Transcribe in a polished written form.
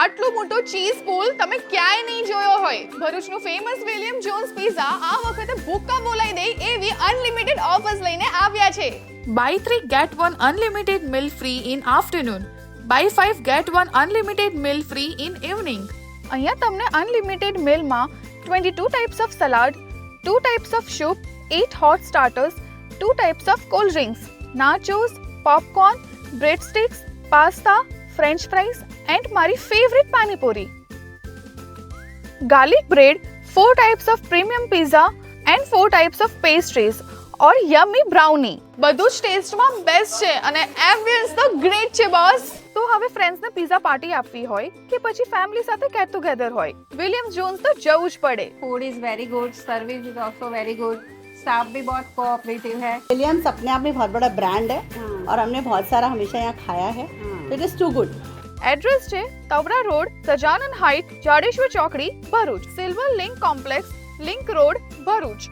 આટલો મોટો ચીઝ પૂલ તમે ક્યાંય નહીં જોયો હોય. ભરૂચનું ફેમસ વિલિયમ જોન્સ પિઝા આ વખતે ભૂક્કા બોલાઈ દે એવી અનલિમિટેડ ઓફર્સ લઈને આવ્યા છે. Buy 3 get 1 unlimited meal free in afternoon. Buy 5 get 1 unlimited meal free in evening. અહીંયા તમને અનલિમિટેડ મીલમાં 22 types of salad, 2 types of soup, 8 hot starters, 2 types of cold drinks, nachos, popcorn, bread sticks, pasta, French fries and મારી favourite panipuri. Garlic bread, 4 types of premium pizza and 4 types of pastries or yummy brownie. બધું જ ટેસ્ટમાં best છે અને ambience તો great છે boss. તો હવે ફ્રેન્ડ્સને પિઝા પાર્ટી આપવી હોય કે પછી ફેમિલી સાથે ગેટ ટુગેધર હોય, વિલિયમ જોન્સ તો જવું જ પડે. Food is very good, service is also very good, staff भी बहुत कोऑपरेटिव है. विलियम्स अपने आप में बहुत बड़ा ब्रांड है और हमने बहुत सारा हमेशा यहाँ खाया है. It is too good. Address છે તવરા રોડ, સજાનન હાઇટ, જાડેશ્વર ચોકડી, Bharuch. Silver link complex, link road, Bharuch.